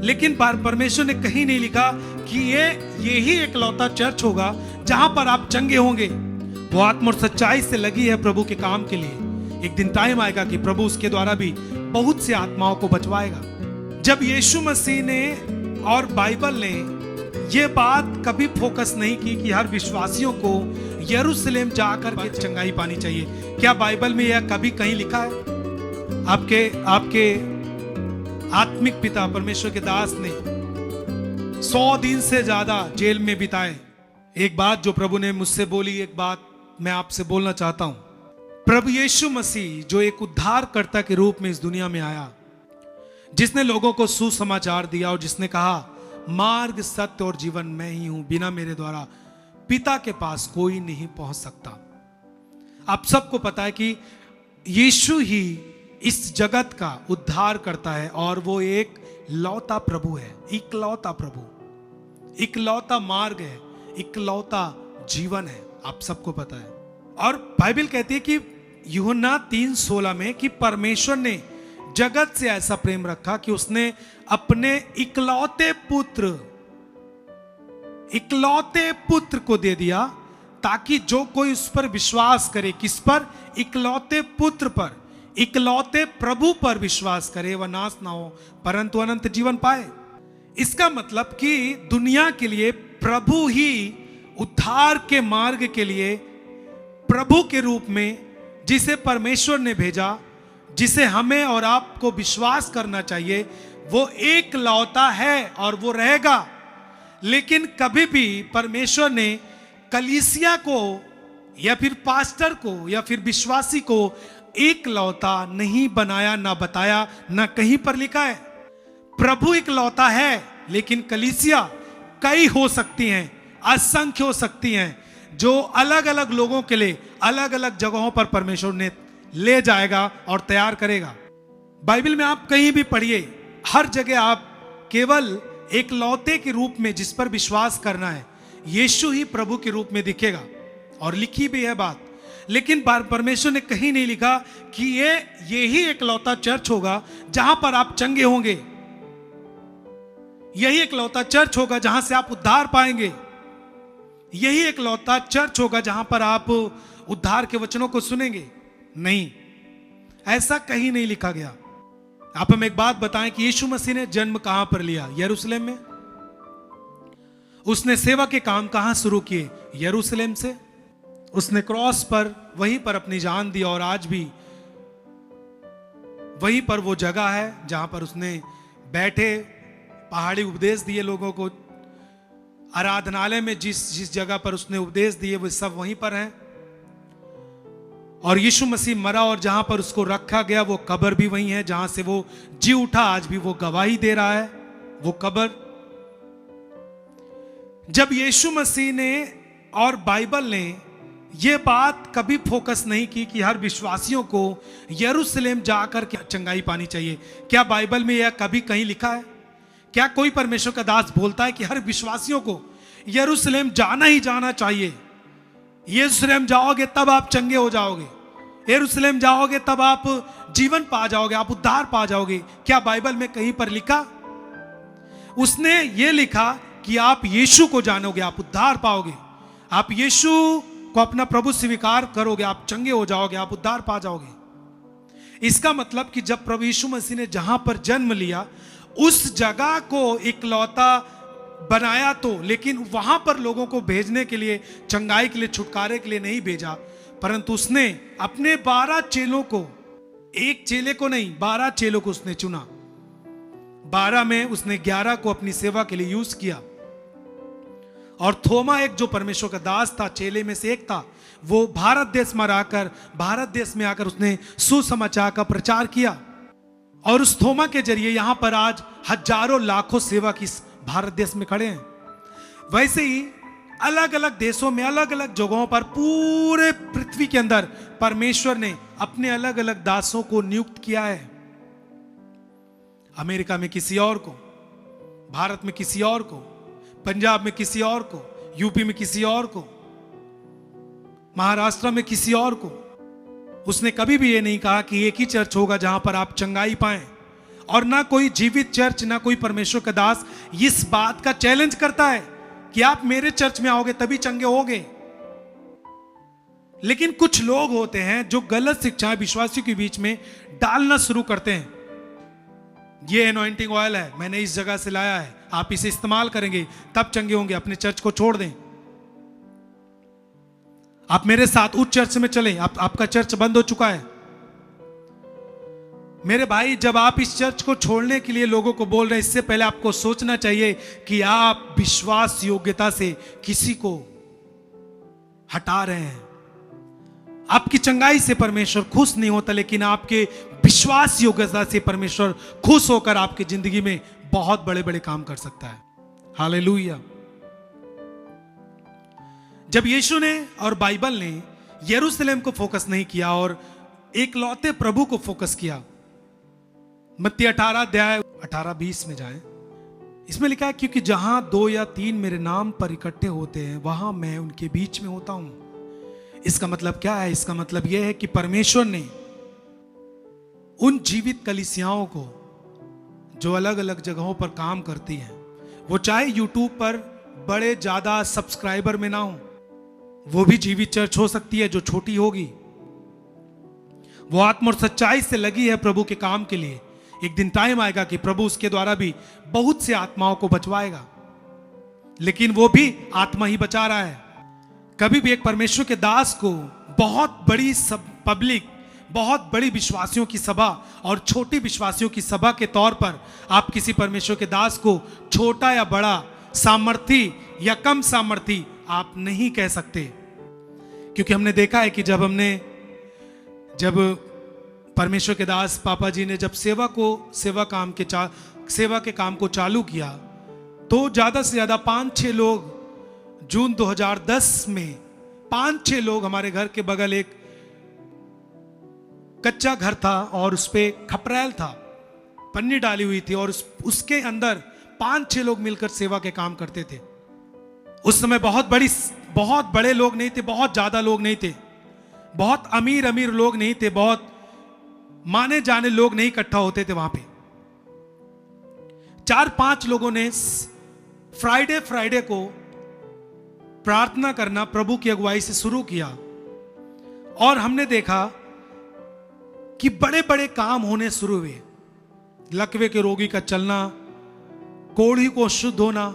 लेकिन परमेश्वर ने कहीं नहीं लिखा कि यही एकलौता चर्च होगा जहां पर आप चंगे होंगे। वो आत्मा और सच्चाई से लगी है प्रभु के काम के लिए। एक दिन टाइम आएगा कि प्रभु उसके द्वारा भी बहुत सी आत्माओं को बचवाएगा। जब यीशु मसीह ने और बाइबल ने ये बात कभी फोकस नहीं की कि हर विश्वासियों को यरूशलेम जाकर के चंगाई पानी चाहिए। क्या बाइबल में यह कभी कहीं लिखा है? आपके आत्मिक पिता परमेश्वर के दास ने 100 दिन से ज्यादा जेल में बिताए। एक बात जो प्रभु ने मुझसे बोली, एक बात मैं आपसे बोलना चाहता हूं। प्रभु यीशु मसीह जो एक उद्धारकर्ता के रूप में इस दुनिया में आया, जिसने लोगों को सुसमाचार दिया और जिसने कहा मार्ग सत्य और जीवन मैं ही हूं, बिना मेरे द्वारा पिता के पास कोई नहीं पहुंच सकता। आप सबको पता है कि यीशु ही इस जगत का उद्धार करता है और वो एक लौता प्रभु है, इकलौता प्रभु, इकलौता मार्ग है, इकलौता जीवन है। आप सबको पता है। और बाइबल कहती है कि यूहन्ना 3:16 में कि परमेश्वर ने जगत से ऐसा प्रेम रखा कि उसने अपने इकलौते पुत्र को दे दिया, ताकि जो कोई उस पर विश्वास करे, किस पर? इकलौते पुत्र पर, इकलौते प्रभु पर विश्वास करे, वह नाश ना हो परंतु अनंत जीवन पाए। इसका मतलब कि दुनिया के लिए प्रभु ही उद्धार के मार्ग के लिए प्रभु के रूप में, जिसे परमेश्वर ने भेजा, जिसे हमें और आपको विश्वास करना चाहिए, वो एक लौता है और वो रहेगा। लेकिन कभी भी परमेश्वर ने कलीसिया को या फिर पास्टर को या फिर विश्वासी को एक लौता नहीं बनाया, ना बताया, ना कहीं पर लिखा है। प्रभु एक लौता है, लेकिन कलीसिया कई हो सकती हैं, असंख्य हो सकती हैं, जो अलग अलग लोगों के लिए अलग अलग जगहों पर परमेश्वर ने ले जाएगा और तैयार करेगा। बाइबल में आप कहीं भी पढ़िए, हर जगह आप केवल एक लौते के रूप में जिस पर विश्वास करना है, यीशु ही प्रभु के रूप में दिखेगा। और लिखी भी है बात, लेकिन परमेश्वर ने कहीं नहीं लिखा कि यही एक लौता चर्च होगा जहां पर आप चंगे होंगे, यही एक लौता चर्च होगा जहां से आप उद्धार पाएंगे, यही एक लौता चर्च होगा जहां पर आप उद्धार के वचनों को सुनेंगे। नहीं, ऐसा कहीं नहीं लिखा गया। आप हमें एक बात बताएं कि यीशु मसीह ने जन्म कहां पर लिया? यरूशलेम में। उसने सेवा के काम कहां शुरू किए? यरूशलेम से। उसने क्रॉस पर वहीं पर अपनी जान दी और आज भी वहीं पर वो जगह है जहां पर उसने बैठे पहाड़ी उपदेश दिए लोगों को। आराधनालय में जिस जगह पर उसने उपदेश दिए वो सब वहीं पर हैं। और यीशु मसीह मरा और जहां पर उसको रखा गया वो कब्र भी वहीं है जहां से वो जी उठा। आज भी वो गवाही दे रहा है वो कब्र। जब यीशु मसीह ने और बाइबल ने ये बात कभी फोकस नहीं की कि हर विश्वासियों को यरूशलेम जाकर के चंगाई पानी चाहिए। क्या बाइबल में यह कभी कहीं लिखा है? क्या कोई परमेश्वर का दास बोलता है कि हर विश्वासियों को यरूशलेम जाना ही जाना चाहिए? यरूशलेम जाओगे तब आप चंगे हो जाओगे, यरूशलेम जाओगे तब आप जीवन पा जाओगे, आप उद्धार पा जाओगे। क्या बाइबल में कहीं पर लिखा? उसने ये लिखा कि आप यीशु को जानोगे, आप उद्धार पाओगे। आप यीशु को अपना प्रभु स्वीकार करोगे, आप चंगे हो जाओगे, आप उद्धार पा जाओगे। इसका मतलब कि जब प्रभु यीशु मसीह ने जहां पर जन्म लिया उस जगह को इकलौता बनाया तो, लेकिन वहां पर लोगों को भेजने के लिए, चंगाई के लिए, छुटकारे के लिए नहीं भेजा, परंतु उसने अपने 12 चेलों को, एक चेले को नहीं 12 चेलों को उसने चुना। 12 में उसने 11 को अपनी सेवा के लिए यूज किया। और थोमा एक जो परमेश्वर का दास था, चेले में से एक था, वो भारत देश में आकर उसने सुसमाचार का प्रचार किया। और उस थोमा के जरिए यहां पर आज हजारों लाखों सेवक इस भारत देश में खड़े हैं। वैसे ही अलग अलग देशों में, अलग अलग जगहों पर, पूरे पृथ्वी के अंदर परमेश्वर ने अपने अलग अलग दासों को नियुक्त किया है। अमेरिका में किसी और को, भारत में किसी और को, पंजाब में किसी और को, यूपी में किसी और को, महाराष्ट्र में किसी और को। उसने कभी भी ये नहीं कहा कि एक ही चर्च होगा जहां पर आप चंगाई पाएं और ना कोई जीवित चर्च, ना कोई परमेश्वर का दास इस बात का चैलेंज करता है कि आप मेरे चर्च में आओगे तभी चंगे होगे। लेकिन कुछ लोग होते हैं जो गलत शिक्षाएं विश्वासियों के बीच में डालना शुरू करते हैं। ये एनॉइंटिंग ऑयल है, मैंने इस जगह से लाया है, आप इसे इस्तेमाल करेंगे तब चंगे होंगे, अपने चर्च को छोड़ दें, आप मेरे साथ उस चर्च में चलें, आपका चर्च बंद हो चुका है। मेरे भाई, जब आप इस चर्च को छोड़ने के लिए लोगों को बोल रहे हैं, इससे पहले आपको सोचना चाहिए कि आप विश्वास योग्यता से किसी को हटा रहे हैं। आपकी चंगाई से परमेश्वर खुश नहीं होता, लेकिन आपके विश्वास योग्यता से परमेश्वर खुश होकर आपकी जिंदगी में बहुत बड़े बड़े काम कर सकता है। हालेलुया। जब यीशु ने और बाइबल ने यरूशलेम को फोकस नहीं किया और एकलौते प्रभु को फोकस किया, मत्ती 18 अध्याय 18-20 में जाएं, इसमें लिखा है, क्योंकि जहां 2 या 3 मेरे नाम पर इकट्ठे होते हैं वहां मैं उनके बीच में होता हूं। इसका मतलब क्या है? इसका मतलब यह है कि परमेश्वर ने उन जीवित कलीसियाओं को जो अलग अलग जगहों पर काम करती हैं, वो चाहे यूट्यूब पर बड़े ज्यादा सब्सक्राइबर में ना हो, वो भी जीवित चर्च हो सकती है जो छोटी होगी, वो आत्मा और सच्चाई से लगी है प्रभु के काम के लिए। एक दिन टाइम आएगा कि प्रभु उसके द्वारा भी बहुत से आत्माओं को बचवाएगा, लेकिन वो भी आत्मा ही बचा रहा है। कभी भी एक परमेश्वर के दास को बहुत बड़ी पब्लिक, बहुत बड़ी विश्वासियों की सभा और छोटी विश्वासियों की सभा के तौर पर आप किसी परमेश्वर के दास को छोटा या बड़ा, सामर्थी या कम सामर्थी आप नहीं कह सकते। क्योंकि हमने देखा है कि जब परमेश्वर के दास पापा जी ने जब सेवा के काम को चालू किया, तो ज्यादा से ज्यादा 5-6 लोग, जून 2010 में 5-6 लोग, हमारे घर के बगल एक कच्चा घर था और उस पे खपरैल था, पन्नी डाली हुई थी और उसके अंदर 5-6 लोग मिलकर सेवा के काम करते थे। उस समय बहुत बड़े लोग नहीं थे, बहुत ज्यादा लोग नहीं थे, बहुत अमीर लोग नहीं थे, बहुत माने जाने लोग नहीं इकट्ठा होते थे वहां पे। 4-5 लोगों ने फ्राइडे को प्रार्थना करना प्रभु की अगुवाई से शुरू किया और हमने देखा कि बड़े बड़े काम होने शुरू हुए। लकवे के रोगी का चलना, कोढ़ी को शुद्ध होना,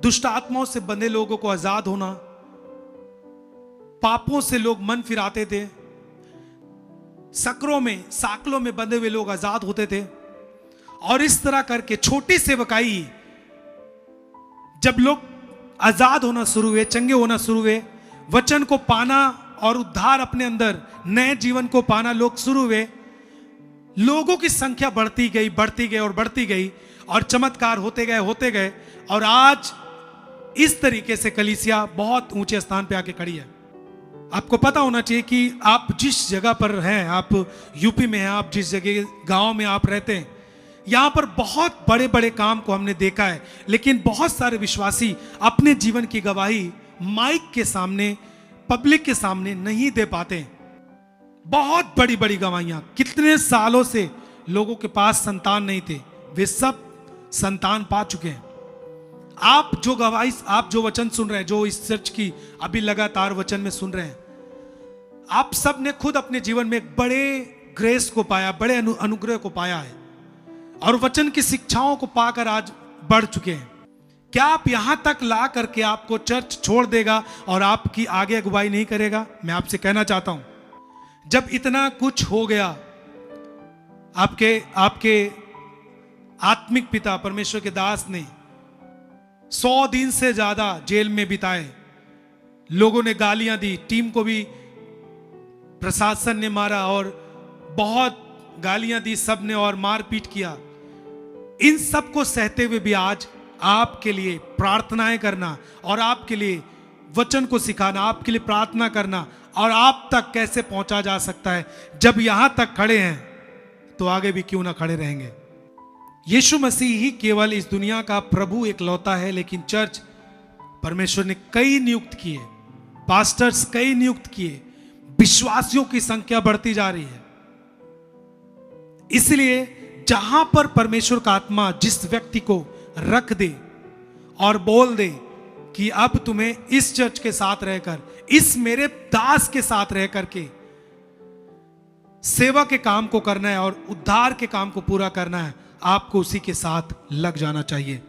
दुष्ट आत्माओं से बंधे लोगों को आजाद होना, पापों से लोग मन फिराते थे, साकलों में बंधे हुए लोग आजाद होते थे। और इस तरह करके छोटी सेवकाई, जब लोग आजाद होना शुरू हुए, चंगे होना शुरू हुए, वचन को पाना और उद्धार अपने अंदर नए जीवन को पाना लोग शुरू हुए, लोगों की संख्या बढ़ती गई और चमत्कार होते गए और आज इस तरीके से कलीसिया बहुत ऊंचे स्थान पे आके खड़ी है। आपको पता होना चाहिए कि आप जिस जगह पर हैं, आप यूपी में हैं, आप जिस जगह गांव में आप रहते हैं, यहां पर बहुत बड़े बड़े काम को हमने देखा है, लेकिन बहुत सारे विश्वासी अपने जीवन की गवाही माइक के सामने, पब्लिक के सामने नहीं दे पाते। बहुत बड़ी बड़ी गवाहियां, कितने सालों से लोगों के पास संतान नहीं थे, वे सब संतान पा चुके हैं। आप जो वचन सुन रहे हैं, जो इस चर्च की अभी लगातार वचन में सुन रहे हैं, आप सब ने खुद अपने जीवन में एक बड़े ग्रेस को पाया, बड़े अनुग्रह को पाया है और वचन की शिक्षाओं को पाकर आज बढ़ चुके हैं। क्या आप यहां तक ला करके आपको चर्च छोड़ देगा और आपकी आगे अगुवाई नहीं करेगा? मैं आपसे कहना चाहता हूं, जब इतना कुछ हो गया, आपके आत्मिक पिता परमेश्वर के दास ने 100 दिन से ज्यादा जेल में बिताए, लोगों ने गालियां दी, टीम को भी प्रशासन ने मारा और बहुत गालियां दी सबने और मारपीट किया। इन सब को सहते हुए भी आज आपके लिए प्रार्थनाएं करना और आपके लिए वचन को सिखाना, आपके लिए प्रार्थना करना और आप तक कैसे पहुंचा जा सकता है। जब यहां तक खड़े हैं तो आगे भी क्यों ना खड़े रहेंगे। यीशु मसीह ही केवल इस दुनिया का प्रभु एकलौता है, लेकिन चर्च परमेश्वर ने कई नियुक्त किए, पास्टर्स कई नियुक्त किए, विश्वासियों की संख्या बढ़ती जा रही है। इसलिए जहां पर परमेश्वर का आत्मा जिस व्यक्ति को रख दे और बोल दे कि अब तुम्हें इस चर्च के साथ रहकर, इस मेरे दास के साथ रह करके सेवा के काम को करना है और उद्धार के काम को पूरा करना है, आपको उसी के साथ लग जाना चाहिए।